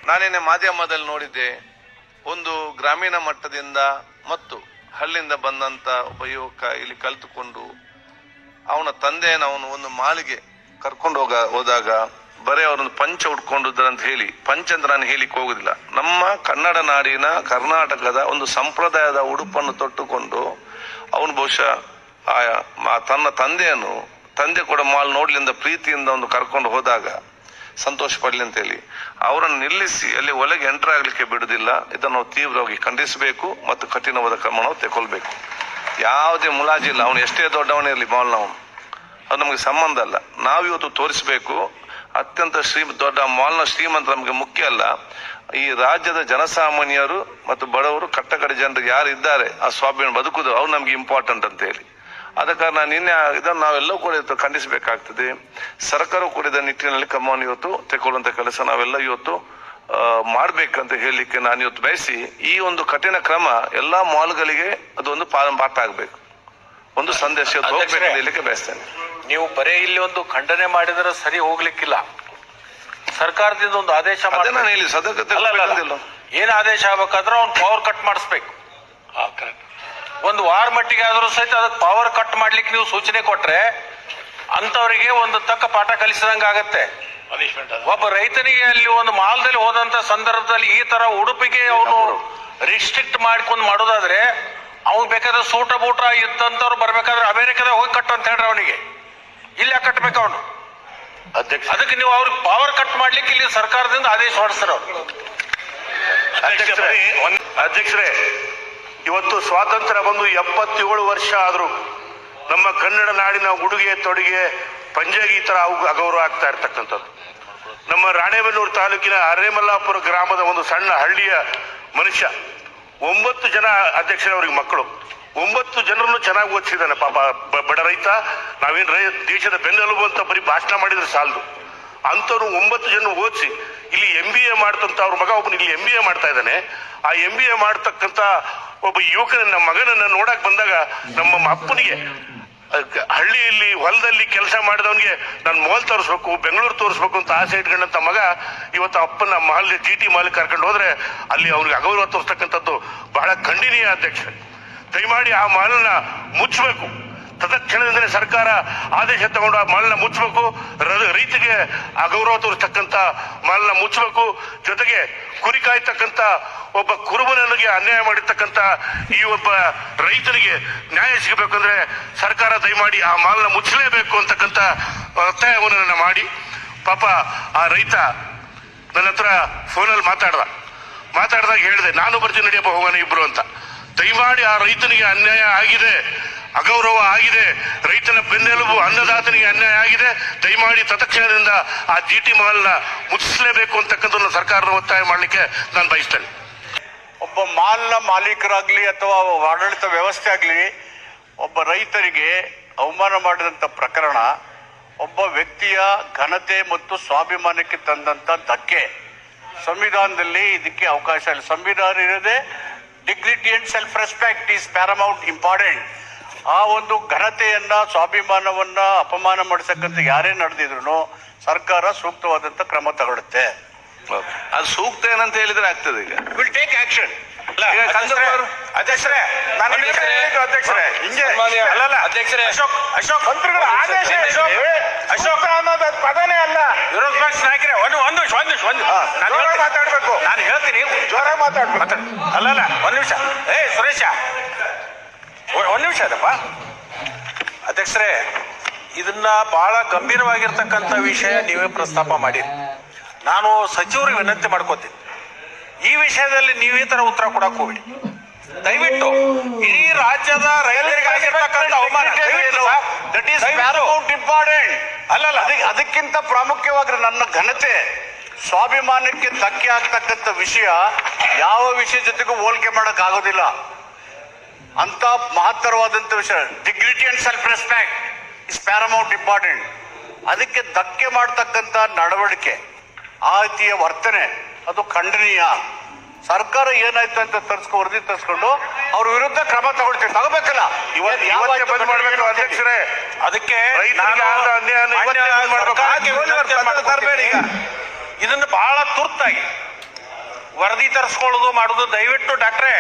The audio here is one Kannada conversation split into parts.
ನಾನೇನೆ ಮಾಧ್ಯಮದಲ್ಲಿ ನೋಡಿದ್ದೆ, ಒಂದು ಗ್ರಾಮೀಣ ಮಟ್ಟದಿಂದ ಮತ್ತು ಹಳ್ಳಿಯಿಂದ ಬಂದಂತ ಒಬ್ಬ ಯುವಕ ಇಲ್ಲಿ ಕಲಿತುಕೊಂಡು ಅವನ ತಂದೆಯನ್ನು ಅವನು ಒಂದು ಮಾಲಿಗೆ ಕರ್ಕೊಂಡು ಹೋದಾಗ ಬರೀ ಅವರೊಂದು ಪಂಚ ಉಟ್ಕೊಂಡಿದ್ರಂತ ಹೇಳಿ, ಪಂಚ ಅಂತ ನಾನು ಹೇಳಿಕ್ಕೆ ಹೋಗುದಿಲ್ಲ, ನಮ್ಮ ಕನ್ನಡ ನಾಡಿನ ಕರ್ನಾಟಕದ ಒಂದು ಸಂಪ್ರದಾಯದ ಉಡುಪನ್ನು ತೊಟ್ಟುಕೊಂಡು ಅವನು ಬಹುಶಃ ತನ್ನ ತಂದೆ ಕೂಡ ಮಾಲ್ ನೋಡ್ಲಿಂದ ಪ್ರೀತಿಯಿಂದ ಒಂದು ಕರ್ಕೊಂಡು ಹೋದಾಗ ಸಂತೋಷ ಪಡ್ಲಿ ಅಂತ ಹೇಳಿ ಅವರನ್ನು ನಿಲ್ಲಿಸಿ ಅಲ್ಲಿ ಒಳಗೆ ಎಂಟರ್ ಆಗ್ಲಿಕ್ಕೆ ಬಿಡುದಿಲ್ಲ. ಇದನ್ನು ನಾವು ತೀವ್ರವಾಗಿ ಖಂಡಿಸಬೇಕು ಮತ್ತು ಕಠಿಣವಾದ ಕ್ರಮ ನಾವು ತಗೊಳ್ಬೇಕು. ಯಾವುದೇ ಮುಲಾಜಿಲ್ಲ, ಅವನು ಎಷ್ಟೇ ದೊಡ್ಡವನಿರಲಿ ಮಾಲ್ನವನು, ಅದು ನಮಗೆ ಸಂಬಂಧ ಅಲ್ಲ. ನಾವಿವತ್ತು ತೋರಿಸಬೇಕು, ಅತ್ಯಂತ ದೊಡ್ಡ ಮಾಲ್ನ ಶ್ರೀಮಂತ ನಮಗೆ ಮುಖ್ಯ ಅಲ್ಲ. ಈ ರಾಜ್ಯದ ಜನಸಾಮಾನ್ಯರು ಮತ್ತು ಬಡವರು ಕಟ್ಟಕಡೆ ಜನರಿಗೆ ಯಾರು ಇದ್ದಾರೆ ಆ ಸ್ವಾಭಿಮಾನ ಬದುಕುದು ಅವ್ರು ನಮ್ಗೆ ಇಂಪಾರ್ಟೆಂಟ್ ಅಂತ ಹೇಳಿ. ಆದ ಕಾರಣ ನಿನ್ನೆ ಇದನ್ನು ನಾವೆಲ್ಲವೂ ಕೂಡ ಇವತ್ತು ಖಂಡಿಸಬೇಕಾಗ್ತದೆ. ಸರ್ಕಾರ ಕೂಡ ಇದರ ನಿಟ್ಟಿನಲ್ಲಿ ಕ್ರಮವನ್ನು ಇವತ್ತು ತೆಗೊಳ್ಳುವಂತ ಕೆಲಸ ನಾವೆಲ್ಲ ಇವತ್ತು ಮಾಡ್ಬೇಕಂತ ಹೇಳಲಿಕ್ಕೆ ನಾನು ಇವತ್ತು ಬಯಸಿ, ಈ ಒಂದು ಕಠಿಣ ಕ್ರಮ ಎಲ್ಲಾ ಮಾಲ್ಗಳಿಗೆ ಅದೊಂದು ಪಾಠ ಆಗ್ಬೇಕು, ಒಂದು ಸಂದೇಶ ಹೋಗ್ಬೇಕು ಹೇಳಲಿಕ್ಕೆ ಬಯಸ್ತೇನೆ. ನೀವು ಬರೇ ಇಲ್ಲಿ ಒಂದು ಖಂಡನೆ ಮಾಡಿದ್ರೆ ಸರಿ ಹೋಗ್ಲಿಕ್ಕಿಲ್ಲ, ಸರ್ಕಾರದಿಂದ ಒಂದು ಆದೇಶ ನಾನು ಹೇಳಿ ಏನ್ ಆದೇಶ ಆಗ್ಬೇಕಾದ್ರೆ ಅವ್ನು ಪವರ್ ಕಟ್ ಮಾಡಿಸ್ಬೇಕು. ಒಂದು ವಾರ ಮಟ್ಟಿಗೆ ಆದ್ರೂ ಸಹಿತ ಅದಕ್ಕೆ ಪವರ್ ಕಟ್ ಮಾಡ್ಲಿಕ್ಕೆ ನೀವು ಸೂಚನೆ ಕೊಟ್ರೆ ಅಂತವರಿಗೆ ಒಂದು ತಕ್ಕ ಪಾಠ ಕಲಿಸಿದಂಗ ಆಗತ್ತೆ. ಒಬ್ಬ ರೈತನಿಗೆ ಅಲ್ಲಿ ಒಂದು ಮಾಲ್ದಲ್ಲಿ ಹೋದಂತ ಸಂದರ್ಭದಲ್ಲಿ ಈ ತರ ಉಡುಪಿಗೆ ಅವನು ರಿಸ್ಟ್ರಿಕ್ಟ್ ಮಾಡ್ಕೊಂಡು ಮಾಡೋದಾದ್ರೆ ಅವ್ನು ಬೇಕಾದ್ರೆ ಸೂಟ ಬೂಟ ಇದ್ದಂತವ್ರು ಬರ್ಬೇಕಾದ್ರೆ ಅಮೆರಿಕದಾಗ ಹೋಗಿ ಕಟ್ಟು ಅಂತ ಹೇಳ್ರಿ, ಅವನಿಗೆ ಇಲ್ಲಿ ಯಾಕೆ ಕಟ್ಬೇಕು ಅವನು? ಅದಕ್ಕೆ ನೀವು ಅವ್ರಿಗೆ ಪವರ್ ಕಟ್ ಮಾಡ್ಲಿಕ್ಕೆ ಇಲ್ಲಿ ಸರ್ಕಾರದಿಂದ ಆದೇಶ ಹೊರಡಿಸ್ತಾರ ಅವ್ರು. ಅಧ್ಯಕ್ಷರೇ, ಇವತ್ತು ಸ್ವಾತಂತ್ರ್ಯ ಬಂದು 77 ವರ್ಷ ಆದರೂ ನಮ್ಮ ಕನ್ನಡ ನಾಡಿನ ಉಡುಗೆ ತೊಡುಗೆ ಪಂಜಾಗಿ ಈ ತರ ಅಗೌರವ ಆಗ್ತಾ ಇರ್ತಕ್ಕಂಥದ್ದು. ನಮ್ಮ ರಾಣೆಬೆನ್ನೂರು ತಾಲೂಕಿನ ಅರೇಮಲ್ಲಾಪುರ ಗ್ರಾಮದ ಒಂದು ಸಣ್ಣ ಹಳ್ಳಿಯ ಮನುಷ್ಯ, 9 ಜನ ಅಧ್ಯಕ್ಷರವ್ರಿಗೆ ಮಕ್ಕಳು, 9 ಜನರನ್ನು ಚೆನ್ನಾಗಿ ಓದಿಸಿದ್ದಾನೆ ಪಾಪ. ಬಡ ರೈತ, ನಾವೇನು ದೇಶದ ಬೆನ್ನೆಲುಬು ಅಂತ ಬರೀ ಭಾಷಣ ಮಾಡಿದ್ರೆ ಸಾಲದು, ಅಂಥವ್ರು 9 ಜನ ಓದಿಸಿ ಇಲ್ಲಿ MBA ಮಾಡ್ತಂತ ಅವ್ರ ಮಗ ಒಬ್ಬನು ಇಲ್ಲಿ MBA ಮಾಡ್ತಾ ಇದ್ದಾನೆ. ಆ MBA ಮಾಡ್ತಕ್ಕಂಥ ಒಬ್ಬ ಯುವಕನ ಮಗನನ್ನ ನೋಡಕ್ ಬಂದಾಗ ನಮ್ಮ ಅಪ್ಪನಿಗೆ ಹಳ್ಳಿಯಲ್ಲಿ ಹೊಲದಲ್ಲಿ ಕೆಲಸ ಮಾಡಿದವನಿಗೆ ನಾನು ಮಾಲ್ ತೋರಿಸ್ಬೇಕು, ಬೆಂಗಳೂರು ತೋರಿಸ್ಬೇಕು ಅಂತ ಆಸೆ ಇಟ್ಕೊಂಡಂತ ಮಗ ಇವತ್ತು ಅಪ್ಪನ ಮಾಲ್ GT ಮಾಲ್ ಕರ್ಕೊಂಡು ಹೋದ್ರೆ ಅಲ್ಲಿ ಅವ್ರಿಗೆ ಅಗೌರವ ತೋರಿಸ್ತಕ್ಕಂಥದ್ದು ಬಹಳ ಖಂಡನೀಯ. ಅಧ್ಯಕ್ಷ, ದಯಮಾಡಿ ಆ ಮಾಲನ್ನ ಮುಚ್ಚಬೇಕು. ತತ್ಕ್ಷಣದಿಂದಲೇ ಸರ್ಕಾರ ಆದೇಶ ತಗೊಂಡು ಆ ಮಾಲನ್ನ ಮುಚ್ಚಬೇಕು. ರೈತರಿಗೆ ಅಗೌರವ ತೋರಿಸ್ತಕ್ಕಂಥ ಮಾಲನ್ನ ಮುಚ್ಚಬೇಕು. ಜೊತೆಗೆ ಕುರಿ ಕಾಯ್ತಕ್ಕಂಥ ಒಬ್ಬ ಕುರುಬನಿಗೆ ಅನ್ಯಾಯ ಮಾಡಿರ್ತಕ್ಕಂಥ ಈ ಒಬ್ಬ ರೈತನಿಗೆ ನ್ಯಾಯ ಸಿಗಬೇಕಂದ್ರೆ ಸರ್ಕಾರ ದಯಮಾಡಿ ಆ ಮಾಲನ್ನ ಮುಚ್ಚಲೇಬೇಕು ಅಂತಕ್ಕಂಥ ಒತ್ತಾಯವನ್ನು ಮಾಡಿ, ಪಾಪ ಆ ರೈತ ನನ್ನ ಹತ್ರ ಫೋನಲ್ಲಿ ಮಾತಾಡಿದಾಗ ಹೇಳಿದೆ, ನಾನು ಬರ್ತೀನಿ ನಡಿಯಪ್ಪ ಹೋಗೋಣ ಇಬ್ರು ಅಂತ. ದಯಮಾಡಿ ಆ ರೈತನಿಗೆ ಅನ್ಯಾಯ ಆಗಿದೆ, ಅಗೌರವ ಆಗಿದೆ, ರೈತನ ಬೆನ್ನೆಲುಬು ಅನ್ನದಾತನಿಗೆ ಅನ್ಯಾಯ ಆಗಿದೆ. ದಯಮಾಡಿ ತತ್ಕ್ಷಣದಿಂದ ಆ GT ಮಾಲ್ನ ಮುಚ್ಚಿಸಲೇಬೇಕು ಅಂತಕ್ಕಂಥದ್ದು ಸರ್ಕಾರದ ಒತ್ತಾಯ ಮಾಡಲಿಕ್ಕೆ ನಾನು ಬಯಸ್ತೇನೆ. ಒಬ್ಬ ಮಾಲ್ನ ಮಾಲೀಕರಾಗ್ಲಿ ಅಥವಾ ಆಡಳಿತ ವ್ಯವಸ್ಥೆ ಆಗ್ಲಿ ಒಬ್ಬ ರೈತರಿಗೆ ಅವಮಾನ ಮಾಡಿದಂತ ಪ್ರಕರಣ ಒಬ್ಬ ವ್ಯಕ್ತಿಯ ಘನತೆ ಮತ್ತು ಸ್ವಾಭಿಮಾನಕ್ಕೆ ತಂದಂತ ಧಕ್ಕೆ. ಸಂವಿಧಾನದಲ್ಲಿ ಇದಕ್ಕೆ ಅವಕಾಶ ಇಲ್ಲ. ಸಂವಿಧಾನ ಇರೋದೇ dignity and self respect is paramount important. ಆ ಒಂದು ಘನತೆಯನ್ನ ಸ್ವಾಭಿಮಾನವನ್ನ ಅಪಮಾನ ಮಾಡಿಸಕ್ಕಂತ ಯಾರೇ ನಡೆದಿದ್ರು ಸರ್ಕಾರ ಸೂಕ್ತವಾದಂತ ಕ್ರಮ ತಗೊಳುತ್ತೆ. ಅದು ಸೂಕ್ತ ಏನಂತ ಹೇಳಿದ್ರೆ ಆಗ್ತದೆ. ಈಗ ವಿಲ್ ಟೇಕ್ ಆಕ್ಷನ್. ಅಧ್ಯಕ್ಷರೇ, ಅಶೋಕ್ ಅನ್ನೋದು ಪದನೇ ಅಲ್ಲ. ವಿರೋಧ ಪಕ್ಷ ನಾಯಕರೇ, ಮಾತಾಡ್ಬೇಕು. ನಾನು ಹೇಳ್ತೀನಿ, ಜೋರಾಗಿ ಮಾತಾಡ್ಬೇಕು. ಅಲ್ಲಲ್ಲ, ಒಂದ್ ನಿಮಿಷ. ಸುರೇಶ, ಒಂದ್ ನಿಮಿಷ ಅದಪ್ಪ. ಅಧ್ಯಕ್ಷರೇ, ಇದನ್ನ ಬಹಳ ಗಂಭೀರವಾಗಿರ್ತಕ್ಕಂಥ ವಿಷಯ ನೀವೇ ಪ್ರಸ್ತಾಪ ಮಾಡಿರಿ. ನಾನು ಸಚಿವರಿಗೆ ವಿನಂತಿ ಮಾಡ್ಕೋತೀನಿ, ಈ ವಿಷಯದಲ್ಲಿ ನೀವು ಈ ತರ ಉತ್ತರ ಕೊಡಕ್ ಹೋಗ್ಬಿಡಿ ದಯವಿಟ್ಟು. ಇಡೀ ರಾಜ್ಯದ ರೈತರಿಗಾಗಿರ್ತಕ್ಕಂಥ ಅವಮಾನ ಇಂಪಾರ್ಟೆಂಟ್ ಅಲ್ಲಲ್ಲ. ಅದಕ್ಕಿಂತ ಪ್ರಾಮುಖ್ಯವಾಗಿ ನನ್ನ ಘನತೆ ಸ್ವಾಭಿಮಾನಕ್ಕೆ ಧಕ್ಕೆ ಆಗ್ತಕ್ಕಂಥ ವಿಷಯ ಯಾವ ವಿಷಯ ಜೊತೆಗೂ ಹೋಲಿಕೆ ಮಾಡಕ್ ಆಗೋದಿಲ್ಲ. ಅಂತ ಮಹತ್ತರವಾದಂಥ ವಿಷಯ dignity and self respect is paramount important. ಅದಕ್ಕೆ ಧಕ್ಕೆ ಮಾಡ್ತಕ್ಕಂಥ ನಡವಳಿಕೆ, ಆ ರೀತಿಯ ವರ್ತನೆ ಅದು ಖಂಡನೀಯ. ಸರ್ಕಾರ ಏನಾಯ್ತು ಅಂತ ವರದಿ ತರಿಸ್ಕೊಂಡು ಅವ್ರ ವಿರುದ್ಧ ಕ್ರಮ ತಗೋಬೇಕಲ್ಲ. ಅಧ್ಯಕ್ಷರೇ, ಅದಕ್ಕೆ ಇದನ್ನು ಬಹಳ ತುರ್ತಾಗಿ ವರದಿ ತರಿಸ್ಕೊಳ್ಳೋದು ಮಾಡೋದು ದಯವಿಟ್ಟು ಡಾಕ್ಟ್ರೇ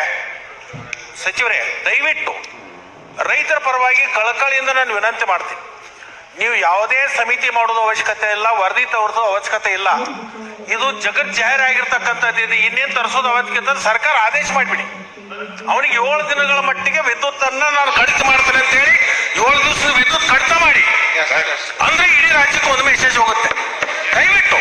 ಸಚಿವರೇ ದಯವಿಟ್ಟು ರೈತರ ಪರವಾಗಿ ಕಳಕಳಿಯಿಂದ ನಾನು ವಿನಂತಿ ಮಾಡ್ತೀನಿ. ನೀವು ಯಾವುದೇ ಸಮಿತಿ ಮಾಡೋದು ಅವಶ್ಯಕತೆ ಇಲ್ಲ, ವರದಿ ತೋರಿಸೋ ಅವಶ್ಯಕತೆ ಇಲ್ಲ. ಇದು ಜಗತ್ ಜಾಹೀರಾಗಿರ್ತಕ್ಕಂಥದ್ದು. ಇದು ಇನ್ನೇನು ತರಿಸೋದು ಅವಶ್ಯಕತೆ ಸರ್ಕಾರ ಆದೇಶ ಮಾಡಿಬಿಡಿ. ಅವನಿಗೆ 7 ದಿನಗಳ ಮಟ್ಟಿಗೆ ವಿದ್ಯುತ್ ಅನ್ನ ನಾನು ಕಡಿತ ಮಾಡ್ತೇನೆ ಅಂತ ಹೇಳಿ 7 ದಿವಸದ ವಿದ್ಯುತ್ ಕಡಿತ ಮಾಡಿ, ಅಂದ್ರೆ ಇಡೀ ರಾಜ್ಯಕ್ಕೆ ಒಂದು ಮೆಸೇಜ್ ಹೋಗುತ್ತೆ. ದಯವಿಟ್ಟು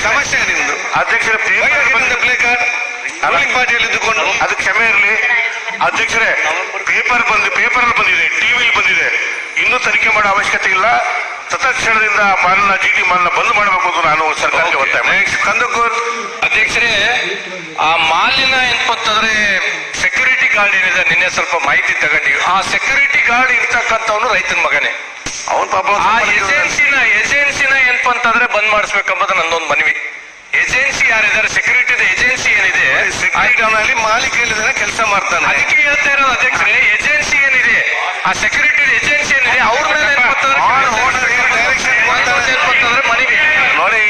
ಸಮಸ್ಯೆ ನಿಮ್ದು ಅಧ್ಯಕ್ಷರೇ ಇದ್ದುಕೊಂಡು ಅದು ಕ್ಷಮೆ ಇರಲಿ ಅಧ್ಯಕ್ಷರೇ. ಪೇಪರ್ ಬಂದಿದೆ, ಟಿವಿಲಿ ಬಂದಿದೆ. ಇನ್ನೂ ತನಿಖೆ ಮಾಡೋ ಅವಶ್ಯಕತೆ ಇಲ್ಲ. ತತ್ಕ್ಷಣದಿಂದ ಜಿಟಿ ಮಾಲ್ನ ಬಂದ್ ಮಾಡಬೇಕು ಅಂತ ನಾನು ಸರ್ಕಾರಕ್ಕೆ ಒತ್ತಾಯ. ಕಂದಕೂರ್ ಅಧ್ಯಕ್ಷರೇ, ಆ ಮಾಲಿನ ಏನಪ್ಪಂತಂದ್ರೆ ಸೆಕ್ಯೂರಿಟಿ ಗಾರ್ಡ್ ಏನಿದೆ, ನಿನ್ನೆ ಸ್ವಲ್ಪ ಮಾಹಿತಿ ತಗೊಂಡಿವಿ. ಆ ಸೆಕ್ಯೂರಿಟಿ ಗಾರ್ಡ್ ಇರ್ತಕ್ಕಂಥವನು ರೈತನ ಮಗನೇ. ಅವನ್ ಪಾಪ ಆ ಏಜೆನ್ಸಿನ ಏನಪ್ಪ ಅಂತಂದ್ರೆ ಬಂದ್ ಮಾಡಿಸ್ಬೇಕಂಬುದು ನಂದೊಂದು ಮನವಿ. ಏಜೆನ್ಸಿ ಯಾರಿದ್ದಾರೆ, ಸೆಕ್ಯೂರಿಟಿ ಏಜೆನ್ಸಿ ಏನಿದೆ, ಅವನಲ್ಲಿ ಮಾಲೀಕ ಕೆಲಸ ಮಾಡ್ತಾನೆ. ಅದಕ್ಕೆ ಹೇಳ್ತಾ ಇರೋದು ಅಧ್ಯಕ್ಷರೇ, ಏಜೆನ್ಸಿ ಏನಿದೆ, ಆ ಸೆಕ್ಯೂರಿಟಿ ಏಜೆನ್ಸಿ ಏನಿದೆ, ಅವ್ರ ಮೇಲೆ ಏನಪ್ಪಂತಂದ್ರೆ ಮನವಿ ನೋಡಿ,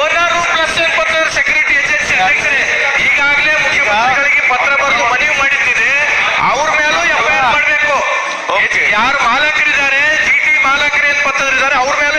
ಓನರು ಪ್ಲಸ್ ಏನಪ್ಪಂತಂದ್ರೆ ಸೆಕ್ಯೂರಿಟಿ ಏಜೆನ್ಸಿ. ಅಧ್ಯಕ್ಷರೇ, ಈಗಾಗಲೇ ಮುಖ್ಯಮಂತ್ರಿಗಳಿಗೆ ಪತ್ರ ಬರೆದು ಮನವಿ ಮಾಡಿದ್ದಿದೆ, ಅವ್ರ ಮೇಲೂ FIR ಮಾಡಬೇಕು. ಯಾರು ಮಾಲಕರಿದ್ದಾರೆ, ಜಿಟಿ ಮಾಲಕರು ಏನಪ್ಪಂತಂದ್ರೆ ಅವ್ರ ಮೇಲೆ